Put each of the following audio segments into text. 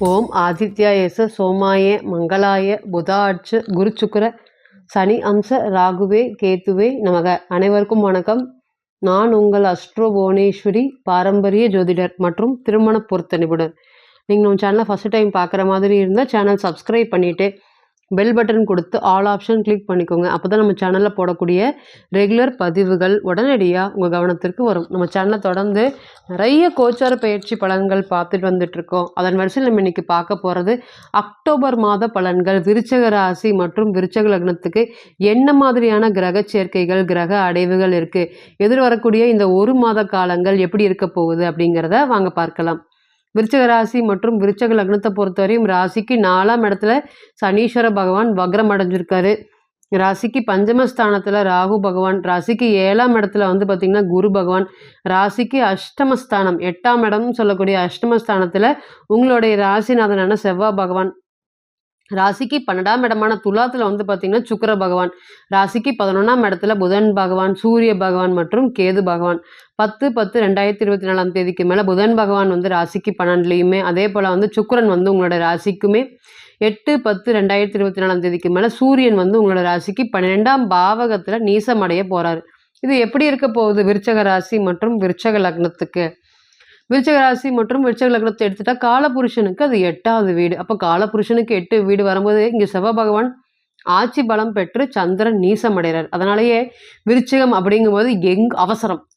ஓம் ஆதித்யாயச சோமாய மங்களாய புதாட்ச குரு சுக்கர சனி அம்ச ராகுவே கேத்துவே நமக. அனைவருக்கும் வணக்கம். நான் உங்கள் அஸ்ட்ரோ புவனேஸ்வரி, பாரம்பரிய ஜோதிடர் மற்றும் திருமண பொருத்த நிபுணர். நீங்கள் நம்ம சேனலை ஃபஸ்ட் டைம் பார்க்குற மாதிரி இருந்தால் சேனல் சப்ஸ்கிரைப் பண்ணிவிட்டு பெல் பட்டன் கொடுத்து ஆல் ஆப்ஷன் கிளிக் பண்ணிக்கோங்க. அப்போ தான் நம்ம சேனலில் போடக்கூடிய ரெகுலர் பதிவுகள் உடனடியாக உங்கள் கவனத்திற்கு வரும். நம்ம சேனலில் தொடர்ந்து நிறைய கோச்சார பயிற்சி பலன்கள் பார்த்துட்டு வந்துட்டுருக்கோம். அதன் வரிசையில் நம்ம இன்றைக்கி பார்க்க போகிறது அக்டோபர் மாத பலன்கள். விருச்சக ராசி மற்றும் விருச்சக லக்னத்துக்கு என்ன மாதிரியான கிரக சேர்க்கைகள், கிரக அடைவுகள் இருக்குது, எதிர்வரக்கூடிய இந்த ஒரு மாத காலங்கள் எப்படி இருக்க போகுது அப்படிங்கிறத வாங்க பார்க்கலாம். விருச்சக ராசி மற்றும் விருச்சக லக்னத்தை பொறுத்தவரையும் ராசிக்கு 4ஆம் இடத்துல சனீஸ்வர பகவான் வக்ரம் அடைஞ்சிருக்காரு. ராசிக்கு பஞ்சமஸ்தானத்தில் ராகு பகவான், ராசிக்கு 7ஆம் இடத்துல பார்த்திங்கன்னா குரு பகவான், ராசிக்கு அஷ்டமஸ்தானம் 8ஆம் இடம்னு சொல்லக்கூடிய அஷ்டமஸ்தானத்தில் உங்களுடைய ராசிநாதனான செவ்வாய் பகவான், ராசிக்கு 12ஆம் இடமான துலாத்தில் பார்த்திங்கன்னா சுக்கிர பகவான், ராசிக்கு 11ஆம் இடத்துல புதன் பகவான், சூரிய பகவான் மற்றும் கேது பகவான். 10/10/2024 மேலே புதன் பகவான் ராசிக்கு 12லையுமே, அதே போல் சுக்கிரன் உங்களோட ராசிக்குமே 8/10/2024 மேலே சூரியன் உங்களோட ராசிக்கு 12ஆம் பாவகத்தில் நீசமடைய போகிறாரு. இது எப்படி இருக்க போகுது விருச்சக ராசி மற்றும் விருச்சக லக்னத்துக்கு? விருச்சக ராசி மற்றும் விருச்சக லக்னத்தை எடுத்துட்டா காலபுருஷனுக்கு அது 8வது வீடு. அப்போ காலபுருஷனுக்கு 8 வீடு வரும்போது இங்கே செவ்வாய் பகவான் ஆட்சி பலம் பெற்று சந்திரன் நீசம் அடைகிறார். அதனாலேயே விருச்சிகம் அப்படிங்கும்போது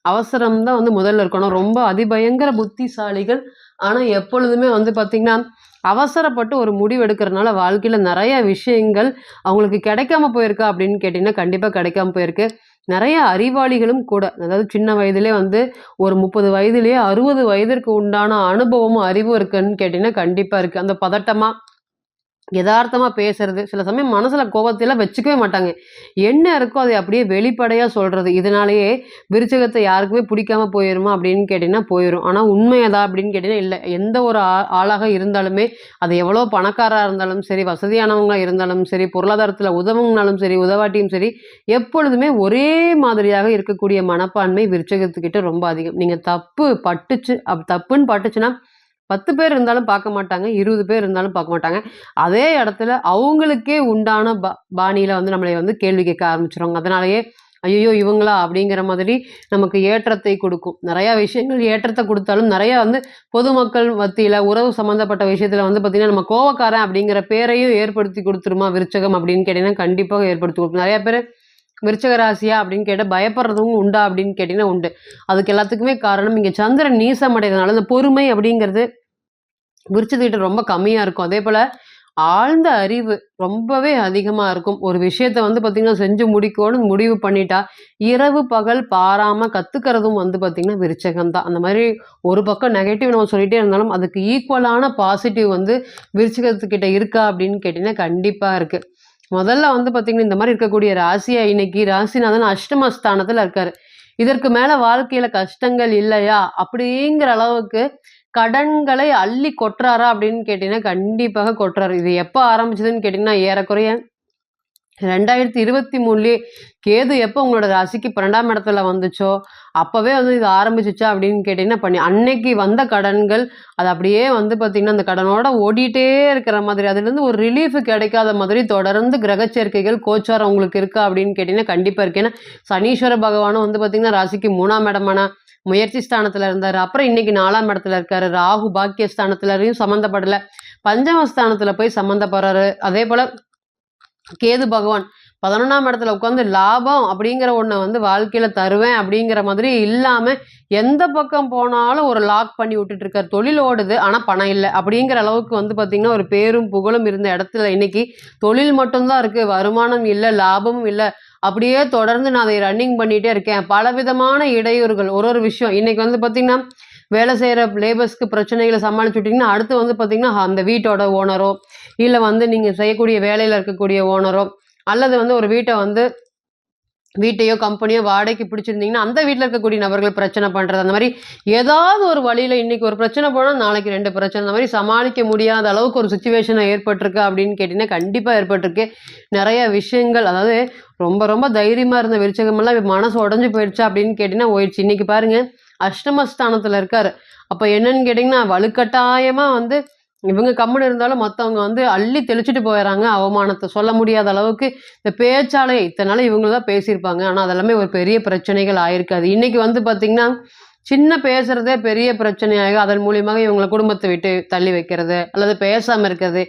அவசரம் தான் முதல்ல இருக்கணும். ரொம்ப அதிபயங்கர புத்திசாலிகள். ஆனால் எப்பொழுதுமே பார்த்திங்கன்னா அவசரப்பட்டு ஒரு முடிவு எடுக்கிறதுனால வாழ்க்கையில் நிறைய விஷயங்கள் அவங்களுக்கு கிடைக்காம போயிருக்கா அப்படின்னு கேட்டிங்கன்னா கண்டிப்பாக கிடைக்காம போயிருக்கு. நிறைய அறிவாளிகளும் கூட, அதாவது சின்ன வயதிலே ஒரு 30 வயதிலேயே 60 வயதிற்கு உண்டான அனுபவமும் அறிவும் இருக்குன்னு கேட்டிங்கன்னா கண்டிப்பாக இருக்குது. அந்த பதட்டமாக யதார்த்தமாக பேசுறது, சில சமயம் மனசில் கோபத்தையெல்லாம் வச்சுக்கவே மாட்டாங்க. என்ன இருக்கோ அதை அப்படியே வெளிப்படையாக சொல்கிறது. இதனாலேயே விருச்சகத்தை யாருக்குமே பிடிக்காம போயிடுமா அப்படின்னு கேட்டிங்கன்னா போயிடும். ஆனால் உண்மையதா அப்படின்னு கேட்டிங்கன்னா இல்லை. எந்த ஒரு ஆளாக இருந்தாலுமே, அது எவ்வளோ பணக்காராக இருந்தாலும் சரி, வசதியானவங்க இருந்தாலும் சரி, பொருளாதாரத்தில் உதவுனாலும் சரி, உதவாட்டியும் சரி, எப்பொழுதுமே ஒரே மாதிரியாக இருக்கக்கூடிய மனப்பான்மை விருச்சகத்துக்கிட்ட ரொம்ப அதிகம். நீங்கள் தப்புன்னு பட்டுச்சுன்னா 10 பேர் இருந்தாலும் பார்க்க மாட்டாங்க, 20 பேர் இருந்தாலும் பார்க்க மாட்டாங்க. அதே இடத்துல அவங்களுக்கே உண்டான பாணியில் நம்மளை கேள்வி கேட்க ஆரம்பிச்சிடுவாங்க. அதனாலேயே ஐயோ இவங்களா அப்படிங்கிற மாதிரி நமக்கு ஏற்றத்தை கொடுக்கும். நிறையா விஷயங்கள் ஏற்றத்தை கொடுத்தாலும் நிறையா பொதுமக்கள் மத்தியில் உறவு சம்மந்தப்பட்ட விஷயத்தில் பார்த்திங்கன்னா நம்ம கோவக்காரன் அப்படிங்கிற பேரையும் ஏற்படுத்தி கொடுத்துருமா விருச்சகம் அப்படின்னு கேட்டிங்கன்னா கண்டிப்பாக ஏற்படுத்தி கொடுக்கும். நிறையா பேர் விருச்சக ராசியா அப்படின்னு கேட்டால் பயப்படுறதும் உண்டா அப்படின்னு கேட்டிங்கன்னா உண்டு. அதுக்கு எல்லாத்துக்குமே காரணம் இங்கே சந்திரன் நீசம் அடைகிறதுனால இந்த பொறுமை அப்படிங்கிறது விருச்சகிட்ட ரொம்ப கம்மியாக இருக்கும். அதே போல் ஆழ்ந்த அறிவு ரொம்பவே அதிகமாக இருக்கும். ஒரு விஷயத்தை பார்த்திங்கன்னா செஞ்சு முடிக்கணும்னு முடிவு பண்ணிட்டா இரவு பகல் பாராமல் கற்றுக்கிறதும் பார்த்திங்கன்னா விருச்சகம் தான். அந்த மாதிரி ஒரு பக்கம் நெகட்டிவ் நம்ம சொல்லிகிட்டே இருந்தாலும் அதுக்கு ஈக்குவலான பாசிட்டிவ் விருச்சகத்துக்கிட்ட இருக்கா அப்படின்னு கேட்டிங்கன்னா கண்டிப்பாக இருக்குது. முதல்ல பார்த்திங்கன்னா இந்த மாதிரி இருக்கக்கூடிய ராசியா இன்னைக்கு ராசிநாதன் அஷ்டமஸ்தானத்தில் இருக்காரு. இதற்கு மேலே வாழ்க்கையில் கஷ்டங்கள் இல்லையா அப்படிங்கிற அளவுக்கு கடன்களை அள்ளி கொட்டுறாரா அப்படின்னு கேட்டிங்கன்னா கண்டிப்பாக கொட்டுறாரு. இது எப்போ ஆரம்பிச்சதுன்னு கேட்டிங்கன்னா ஏறக்குறைய 2023 கேது எப்போ உங்களோட ராசிக்கு 12ஆம் இடத்துல வந்துச்சோ அப்போவே இது ஆரம்பிச்சிச்சா அப்படின்னு கேட்டிங்கன்னா அன்னைக்கு வந்த கடன்கள் அது அப்படியே பார்த்திங்கன்னா அந்த கடனோட ஓடிட்டே இருக்கிற மாதிரி, அதுலேருந்து ஒரு ரிலீஃப் கிடைக்காத மாதிரி தொடர்ந்து கிரக சேர்க்கைகள் கோச்சாரம் உங்களுக்கு இருக்கா அப்படின்னு கேட்டிங்கன்னா கண்டிப்பாக இருக்கு. ஏன்னா சனீஸ்வர பகவானும் பார்த்திங்கன்னா ராசிக்கு 3ஆம் இடமான முயற்சி ஸ்தானத்தில் இருந்தார். அப்புறம் இன்னைக்கு 4ஆம் இடத்துல இருக்காரு. ராகு பாக்கியஸ்தானத்துலையும் சம்மந்தப்படலை, பஞ்சமஸ்தானத்தில் போய் சம்மந்தப்படுறாரு. அதே போல் கேது பகவான் 11ஆம் இடத்துல உட்காந்து லாபம் அப்படிங்கிற ஒன்றை வாழ்க்கையில் தருவேன் அப்படிங்கிற மாதிரி இல்லாமல் எந்த பக்கம் போனாலும் ஒரு லாக் பண்ணி விட்டுட்டு இருக்காரு. தொழில் ஓடுது ஆனால் பணம் இல்லை அப்படிங்கிற அளவுக்கு பார்த்திங்கன்னா ஒரு பேரும் புகழும் இருந்த இடத்துல இன்னைக்கு தொழில் மட்டும்தான் இருக்குது, வருமானம் இல்லை, லாபமும் இல்லை. அப்படியே தொடர்ந்து நான் அதை ரன்னிங் பண்ணிகிட்டே இருக்கேன். பலவிதமான இடையூறுகள், ஒரு விஷயம் இன்னைக்கு பார்த்திங்கன்னா வேலை செய்கிற லேபர்ஸ்க்கு பிரச்சனைகளை சமாளிச்சுட்டிங்கன்னா அடுத்து பார்த்திங்கன்னா அந்த வீட்டோட ஓனரோ இல்லை நீங்கள் செய்யக்கூடிய வேலையில் இருக்கக்கூடிய ஓனரோ அல்லது ஒரு வீட்டையோ கம்பெனியோ வாடகைக்கு பிடிச்சிருந்தீங்கன்னா அந்த வீட்டில் இருக்கக்கூடிய நபர்கள் பிரச்சனை பண்ணுறது, அந்த மாதிரி ஏதாவது ஒரு வழியில் இன்றைக்கி ஒரு பிரச்சனை போனால் நாளைக்கு 2 பிரச்சனை, அந்த மாதிரி சமாளிக்க முடியாத அளவுக்கு ஒரு சுச்சுவேஷனை ஏற்பட்டிருக்கு அப்படின்னு கேட்டிங்கன்னா கண்டிப்பாக ஏற்பட்டிருக்கு. நிறைய விஷயங்கள், அதாவது ரொம்ப ரொம்ப தைரியமாக இருந்த விருச்சகமெல்லாம் மனசு உடஞ்சி போயிடுச்சா அப்படின்னு கேட்டிங்கன்னா போயிடுச்சு. இன்றைக்கி பாருங்கள் அஷ்டமஸ்தானத்தில் இருக்கார். அப்போ என்னன்னு கேட்டிங்கன்னா வலுக்கட்டாயமாக இவங்க கம்முன்னு இருந்தாலும் மத்தவங்க வந்து அள்ளி தெளிச்சுட்டு போயிறாங்க அவமானத்த. சொல்ல முடியாத அளவுக்கு இந்த பேச்சாலே இத்தன நாள் இவங்க தான் பேசியிருப்பாங்க. ஆனா, அதெல்லாமே ஒரு பெரிய பிரச்சனைகள் ஆயிருக்காது. இன்னைக்கு வந்து பார்த்தீங்கன்னா, சின்ன பேசுறதே பெரிய பிரச்சனையாகி, அதன் மூலியமாக இவங்கள குடும்பத்த விட்டு தள்ளி வைக்கிறது, அல்லது பேசாம இருக்கிறது,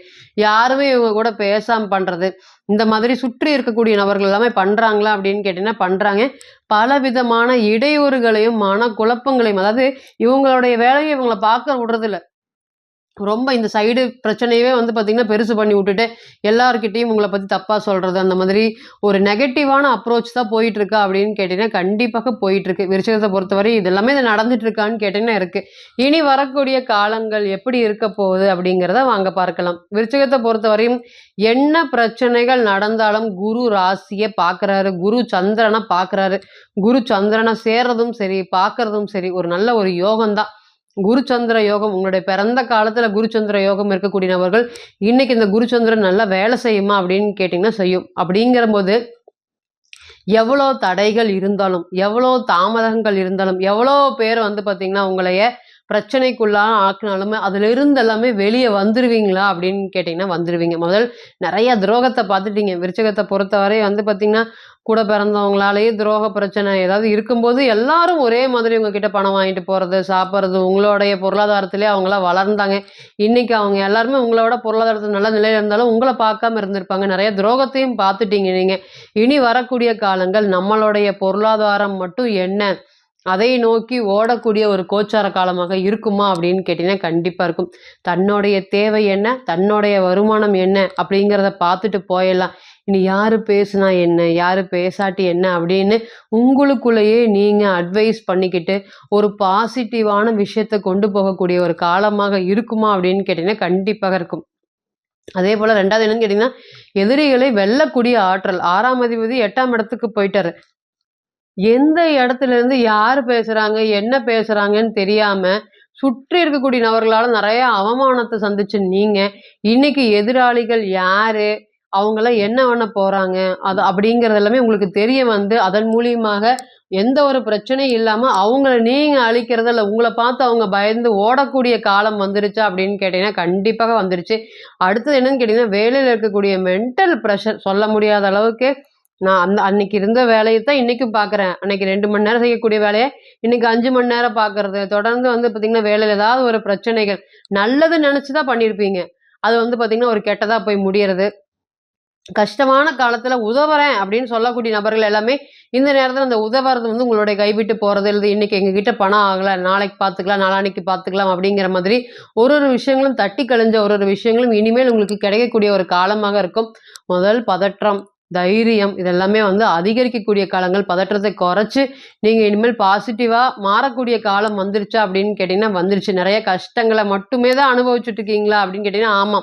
யாருமே இவங்க கூட பேசாம பண்றது, இந்த மாதிரி சுற்றி இருக்கக்கூடிய நபர்கள் எல்லாமே பண்றாங்களா அப்படின்னு கேட்டீங்கன்னா, பண்றாங்க. பலவிதமான இடையூறுகளையும், மனக்குழப்பங்களையும் அதாவது இவங்களுடைய வேலைய இவங்கள பார்க்க விடுறதில்ல. ரொம்ப இந்த சைடு பிரச்சனையவே வந்து பார்த்தீங்கன்னா, பெருசு பண்ணி விட்டுட்டு, எல்லார்கிட்டயும் உங்கள பத்தி தப்பா சொல்றது, அந்த மாதிரி ஒரு நெகட்டிவான அப்ரோச் தான் போயிட்டுருக்கா அப்படின்னு கேட்டீங்கன்னா, கண்டிப்பாக போயிட்டுருக்கு. விருச்சிகத்த பொறுத்தவரை இது எல்லாமே இது நடந்துட்டு இருக்கான்னு கேட்டீங்கன்னா இருக்கு. இனி வரக்கூடிய காலங்கள் எப்படி இருக்க போகுது அப்படிங்கிறத வாங்க பார்க்கலாம். விருச்சிகத்த பொறுத்தவரையும் என்ன பிரச்சனைகள் நடந்தாலும் குரு ராசிய பார்க்குறாரு, குரு சந்திரன பார்க்குறாரு. குரு சந்திரன சேர்றதும் சரி, பார்க்கறதும் சரி, ஒரு நல்ல ஒரு யோகம் தான். குருச்சந்திர யோகம் உங்களுடைய பிறந்த காலத்துல குருச்சந்திர யோகம் இருக்கக்கூடிய நபர்கள் இன்னைக்கு இந்த குருச்சந்திரன் நல்லா வேலை செய்யுமா அப்படின்னு கேட்டிங்கன்னா செய்யும். அப்படிங்கிறபோது எவ்வளோ தடைகள் இருந்தாலும், எவ்வளோ தாமதங்கள் இருந்தாலும், எவ்வளோ பேர் வந்து பார்த்தீங்கன்னா, உங்களைய பிரச்சனைக்குள்ளான ஆக்குனாலுமே, அதிலிருந்து எல்லாமே வெளிய வந்துருவீங்களா? அப்படின்னு கேட்டீங்கன்னா, வந்துருவீங்க. முதல் நெறைய துரோகத்த பார்த்துட்டீங்க. விருச்சிகத்த பொறுத்தவரை வந்து பார்த்தீங்கன்னா, கூட பிறந்தவங்களாலேயே துரோக பிரச்சனை ஏதாவது இருக்கும்போது, எல்லாரும் ஒரே மாதிரி உங்ககிட்ட பணம் வாங்கிட்டு போறது, சாப்பிடுறது, உங்களுடைய பொருளாதாரத்திலே அவங்கலாம் வளர்ந்தாங்க. இன்னைக்கு அவங்க எல்லாருமே உங்களோட பொருளாதாரத்துல நல்ல நிலையில இருந்தாலும், உங்கள பார்க்காம இருந்திருப்பாங்க. நெறைய துரோகத்தையும் பார்த்துட்டீங்க நீங்க. இனி வரக்கூடிய காலங்கள் நம்மளுடைய பொருளாதாரம் மட்டும் என்ன? அதை நோக்கி ஓடக்கூடிய ஒரு கோச்சார காலமாக இருக்குமா அப்படின்னு கேட்டீங்கன்னா, கண்டிப்பா இருக்கும். தன்னுடைய தேவை என்ன? தன்னுடைய வருமானம் என்ன? அப்படிங்கிறத பார்த்துட்டு போயிடலாம். இனி யாரு பேசுனா என்ன? யாரு பேசாட்டி என்ன? அப்படின்னு உங்களுக்குள்ளேயே நீங்க அட்வைஸ் பண்ணிக்கிட்டு, ஒரு பாசிட்டிவான விஷயத்த கொண்டு போகக்கூடிய ஒரு காலமாக இருக்குமா அப்படின்னு கேட்டீங்கன்னா, கண்டிப்பாக இருக்கும். அதேபோல 2வது என்னன்னு கேட்டீங்கன்னா, எதிரிகளை வெல்லக்கூடிய ஆற்றல். 6ஆம் அதிபதி 8ஆம் இடத்துக்கு போயிட்டாரு. எந்த இடத்துல இருந்து யாரு பேசுறாங்க, என்ன பேசுறாங்கன்னு தெரியாம, சுற்றி இருக்கக்கூடிய நபர்களால நெறைய அவமானத்த சந்திச்ச நீங்க, இன்னைக்கு எதிராளிகள் யாரு? அவங்கலாம் என்ன பண்ண போறாங்க? அது அப்படிங்கிறது எல்லாமே உங்களுக்கு தெரிய வந்து, அதன் மூலியமாக எந்த ஒரு பிரச்சனையும் இல்லாம, அவங்கள நீங்க அழிக்கிறதா, இல்ல உங்கள பார்த்து அவங்க பயந்து ஓடக்கூடிய காலம் வந்துருச்சா அப்படின்னு கேட்டீங்கன்னா, கண்டிப்பாக வந்துருச்சு. அடுத்தது என்னன்னு கேட்டீங்கன்னா, வேலையில இருக்கக்கூடிய மென்டல் பிரஷர் சொல்ல முடியாத அளவுக்கு நான் அன்னைக்கு இருந்த வேலைய தான் இன்னைக்கும் பார்க்குறேன். அன்னைக்கு 2 மணி நேரம் செய்யக்கூடிய வேலைய, இன்னைக்கு 5 மணி நேரம் பார்க்குறது. தொடர்ந்து வந்து பார்த்தீங்கன்னா, வேலையில ஏதாவது ஒரு பிரச்சனைகள், நல்லது நெனச்சு தான் பண்ணியிருப்பீங்க. அது வந்து பார்த்தீங்கன்னா, ஒரு கெட்டதா போய் முடியறது. கஷ்டமான காலத்துல உதவுறேன் அப்படின்னு சொல்லக்கூடிய நபர்கள் எல்லாமே, இந்த நேரத்துல அந்த உதவுறது வந்து உங்களுடைய கைவிட்டு போறது, இல்லது இன்னைக்கு எங்ககிட்ட பணம் ஆகல, நாளைக்கு பார்த்துக்கலாம், நாளான்னைக்கு பார்த்துக்கலாம் அப்படிங்கிற மாதிரி ஒரு ஒரு விஷயங்களும் தட்டி கழிஞ்ச ஒரு ஒரு விஷயங்களும் இனிமேல் உங்களுக்கு கிடைக்கக்கூடிய ஒரு காலமாக இருக்கும். முதல் பதற்றம், தைரியம் இதெல்லாமே வந்து அதிகரிக்கக்கூடிய காலங்கள். பதற்றத்தை குறைச்சு, நீங்க இனிமேல் பாசிட்டிவா மாறக்கூடிய காலம் வந்துருச்சா அப்படின்னு கேட்டீங்கன்னா, வந்துருச்சு. நெறைய கஷ்டங்கள மட்டுமே தான் அனுபவிச்சுட்டு இருக்கீங்களா அப்படின்னு கேட்டீங்கன்னா, ஆமா.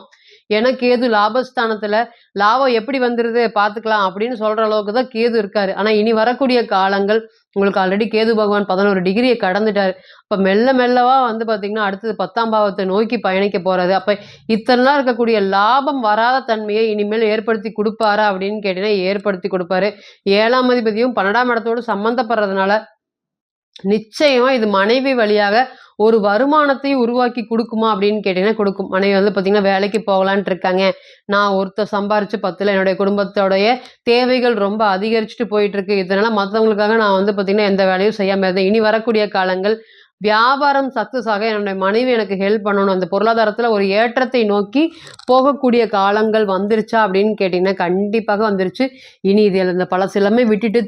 ஏன்னா கேது லாபஸ்தானத்துல லாபம் எப்படி வந்துருது பார்த்துக்கலாம் அப்படின்னு சொல்ற அளவுக்கு தான் கேது இருக்காரு. ஆனா இனி வரக்கூடிய காலங்கள் உங்களுக்கு ஆல்ரெடி கேது பகவான் 11 டிகிரிய கடந்துட்டாரு. அப்ப மெல்ல மெல்லவா வந்து பார்த்தீங்கன்னா, அடுத்தது 10ஆம் பாவத்த நோக்கி பயணிக்க போறாரு. அப்ப இத்தன நாள் இருக்கக்கூடிய லாபம் வராத தன்மையை இனிமேல் ஏற்படுத்தி குடுப்பாரா அப்படின்னு கேட்டீங்கன்னா, ஏற்படுத்தி குடுப்பாரு. 7ஆம் அதிபதியும் 12ஆம் இடத்தோடு சம்மந்தப்படுறதுனால நிச்சயமா இது மனைவி வழியாக ஒரு வருமானத்தையும் உருவாக்கி குடுக்குமா அப்படின்னு கேட்டீங்கன்னா குடுக்கும். மனைவி வந்து பார்த்தீங்கன்னா, வேலைக்கு போகலான்ட்டு இருக்காங்க. நான் ஒருத்தர் சம்பாரிச்சு 10ல என்னுடைய குடும்பத்தோடைய தேவைகள் ரொம்ப அதிகரிச்சுட்டு போயிட்டுருக்கு. இதனால மத்தவங்களுக்காக நான் வந்து பார்த்தீங்கன்னா, எந்த வேலையும் செய்யாம இருந்தேன். இனி வரக்கூடிய காலங்கள் வியாபாரம் சக்சஸ் ஆக என்னுடைய மனைவி எனக்கு ஹெல்ப் பண்ணணும். அந்த பொருளாதாரத்துல ஒரு ஏற்றத்தை நோக்கி போகக்கூடிய காலங்கள் வந்துருச்சா அப்படின்னு கேட்டீங்கன்னா, கண்டிப்பாக வந்துருச்சு. இனி இது இந்த பழசு எல்லாமே விட்டுட்டு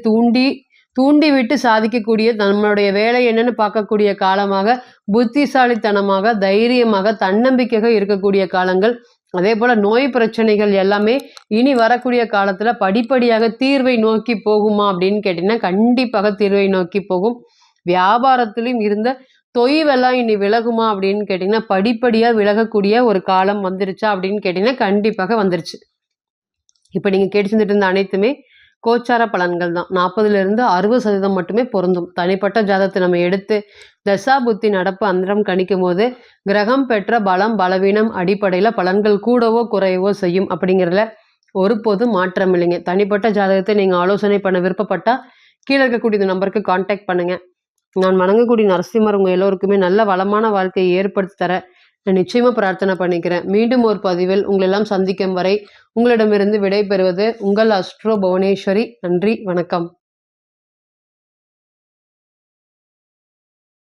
தூண்டி விட்டு சாதிக்கக்கூடிய நம்மளுடைய வேலை என்னன்னு பார்க்கக்கூடிய காலமாக, புத்திசாலித்தனமாக, தைரியமாக, தன்னம்பிக்கையாக இருக்கக்கூடிய காலங்கள். அதேபோல நோய் பிரச்சனைகள் எல்லாமே இனி வரக்கூடிய காலத்துல படிப்படியாக தீர்வை நோக்கி போகுமா அப்படின்னு கேட்டீங்கன்னா, கண்டிப்பாக தீர்வை நோக்கி போகும். வியாபாரத்திலும் இருந்த தொய்வெல்லாம் இனி விலகுமா அப்படின்னு கேட்டீங்கன்னா, படிப்படியா விலகக்கூடிய ஒரு காலம் வந்துருச்சா அப்படின்னு கேட்டீங்கன்னா, கண்டிப்பாக வந்துருச்சு. இப்ப நீங்க கேட்டு செஞ்சுட்டு இருந்த அனைத்துமே கோச்சார பலன்கள் தான். 40லிருந்து 60% மட்டுமே பொருந்தும். தனிப்பட்ட ஜாதகத்த நம்ம எடுத்து தசா புத்தி நடப்பு அந்தரம் கணிக்கும்போது, கிரகம் பெற்ற பலம், பலவீனம் அடிப்படையில பலன்கள் கூடவோ, குறையவோ செய்யும் அப்படிங்கிறதுல ஒருபோதும் மாற்றம் இல்லைங்க. தனிப்பட்ட ஜாதகத்தை நீங்க ஆலோசனை பண்ண விருப்பப்பட்டா, கீழ இருக்கக்கூடிய இந்த நம்பருக்கு கான்டாக்ட் பண்ணுங்க. நான் வணங்கக்கூடிய நரசிம்மர் உங்க எல்லோருக்குமே நல்ல வளமான வாழ்க்கையை ஏற்படுத்தி தர நான் நிச்சயமா பிரார்த்தனை பண்ணிக்கிறேன். மீண்டும் ஒரு பதிவில் உங்களெல்லாம் சந்திக்கும் வரை உங்களிடமிருந்து விடை பெறுவது உங்கள் அஸ்ட்ரோ புவனேஸ்வரி. நன்றி, வணக்கம்.